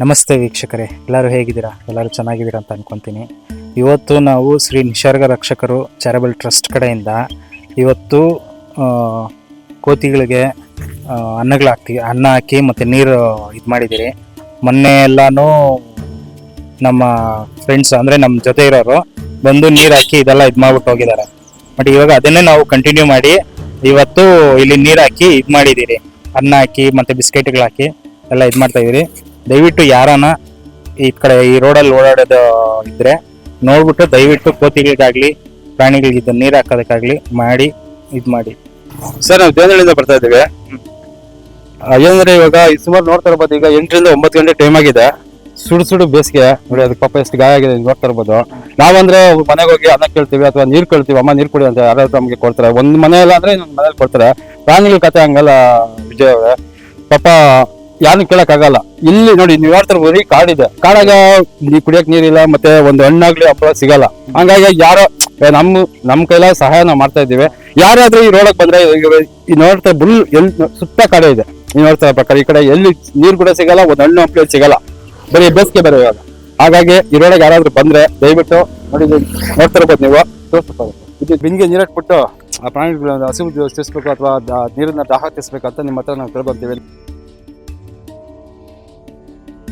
ನಮಸ್ತೆ ವೀಕ್ಷಕರೇ, ಎಲ್ಲರೂ ಹೇಗಿದ್ದೀರಾ? ಎಲ್ಲರೂ ಚೆನ್ನಾಗಿದ್ದೀರಾ ಅಂತ ಅನ್ಕೊತೀನಿ. ಇವತ್ತು ನಾವು ಶ್ರೀ ನಿಸರ್ಗ ರಕ್ಷಕರು ಚಾರಿಟಬಲ್ ಟ್ರಸ್ಟ್ ಕಡೆಯಿಂದ ಇವತ್ತು ಕೋತಿಗಳಿಗೆ ಅನ್ನ ಹಾಕಿ ಮತ್ತು ನೀರು ಇದು ಮಾಡಿದ್ದೀರಿ. ಮೊನ್ನೆ ಎಲ್ಲನೂ ನಮ್ಮ ಫ್ರೆಂಡ್ಸ್ ಅಂದರೆ ನಮ್ಮ ಜೊತೆ ಇರೋರು ಬಂದು ನೀರು ಹಾಕಿ ಇದೆಲ್ಲ ಇದು ಮಾಡ್ಬಿಟ್ಟು ಹೋಗಿದ್ದಾರೆ. ಬಟ್ ಇವಾಗ ಅದನ್ನೇ ನಾವು ಕಂಟಿನ್ಯೂ ಮಾಡಿ ಇವತ್ತು ಇಲ್ಲಿ ನೀರು ಹಾಕಿ ಇದು ಮಾಡಿದ್ದೀರಿ. ಅನ್ನ ಹಾಕಿ ಮತ್ತು ಬಿಸ್ಕೆಟ್ಗಳು ಹಾಕಿ ಎಲ್ಲ ಇದು ಮಾಡ್ತಾ ಇದೀರಿ. ದಯವಿಟ್ಟು ಯಾರನ್ನ ಈ ಕಡೆ ಈ ರೋಡಲ್ಲಿ ಓಡಾಡೋದು ಇದ್ರೆ ನೋಡ್ಬಿಟ್ಟು ದಯವಿಟ್ಟು ಕೋತಿಗಳಿಗಾಗ್ಲಿ ಪ್ರಾಣಿಗಳಿಗೆ ನೀರು ಹಾಕೋದಕ್ಕಾಗ್ಲಿ ಮಾಡಿ ಇದು ಮಾಡಿ. ಸರ್, ನಾವು ದೇವನಹಳ್ಳಿಯಿಂದ ಬರ್ತಾ ಇದ್ದೀವಿ. ಏನಂದ್ರೆ ಇವಾಗ ಸುಮಾರು ನೋಡ್ತಾ ಇರ್ಬೋದು, ಈಗ 8 ರಿಂದ 9 ಗಂಟೆ ಟೈಮ್ ಆಗಿದೆ. ಸುಡು ಬೇಸಿಗೆ ನೋಡಿ, ಅದಕ್ಕೆ ಪಾಪ ಎಷ್ಟು ಗಾಯ ಆಗಿದೆ ನೋಡ್ತಾ ಇರ್ಬೋದು. ನಾವಂದ್ರೆ ಮನೆಗೆ ಹೋಗಿ ಅನ್ನ ಕೇಳ್ತೀವಿ ಅಥವಾ ನೀರು ಕೇಳ್ತೀವಿ, ಅಮ್ಮ ನೀರು ಕೊಡಿ ಅಂತ ಯಾರಾದ್ರೂ ನಮಗೆ ಕೊಡ್ತಾರೆ. ಒಂದು ಮನೆ ಇಲ್ಲ ಅಂದ್ರೆ ಇನ್ನೊಂದು ಮನೇಲಿ ಕೊಡ್ತಾರೆ. ಪ್ರಾಣಿಗಳ ಕತೆ ಹಂಗಲ್ಲ ವಿಜಯ್ ಅವರೇ, ಪಾಪ ಯಾರನ್ನು ಕೇಳಕ್ ಆಗಲ್ಲ. ಇಲ್ಲಿ ನೋಡಿ, ನೀವು ನೋಡ್ತಾ ಇರ್ಬೋದು, ಕಾಡಿದೆ. ಕಾಡಾಗ ಕುಡಿಯಕ್ ನೀರಿಲ್ಲ, ಮತ್ತೆ ಒಂದು ಹಣ್ಣಾಗ್ಲಿ ಹಬ್ಬ ಸಿಗಲ್ಲ. ಹಂಗಾಗಿ ಯಾರೋ ನಮ್ ಕೈಲ ಸಹಾಯ ನಾವು ಮಾಡ್ತಾ ಇದ್ದೀವಿ. ಯಾರಾದ್ರೂ ಈ ರೋಡಕ್ ಬಂದ್ರೆ ಈ ನೋಡ್ತಾ ಬುಲ್ ಎಲ್ಲಿ ಸುತ್ತ ಕಾಡೆ ಇದೆ. ನೀವು ನೋಡ್ತಾ ಪ್ರಕಾರ ಈ ಕಡೆ ಎಲ್ಲಿ ನೀರು ಕೂಡ ಸಿಗಲ್ಲ, ಒಂದು ಹಣ್ಣು ಹಂಪಲು ಸಿಗಲ್ಲ, ಬರೀ ಬೇಸಿಗೆ ಬರೋ ಇವಾಗ. ಹಾಗಾಗಿ ಈ ರೋಡಾಗ ಯಾರಾದ್ರೂ ಬಂದ್ರೆ ದಯವಿಟ್ಟು ನೋಡಿ, ನೋಡ್ತಾ ಇರ್ಬೋದು ನೀವು. ಇದು ಬಿಂದಿಗೆ ನೀರಿಟ್ಬಿಟ್ಟು ಆ ಪ್ರಾಣಿಗಳು ಹಸಿವು ತೀರಿಸ್ಬೇಕು ಅಥವಾ ನೀರನ್ನ ದಾಹ ತೀರಿಸ್ಬೇಕು ಅಂತ ನಿಮ್ಮ ಹತ್ರ ನಾವು ಕೇಳ್ಕೊಂತೀವಿ.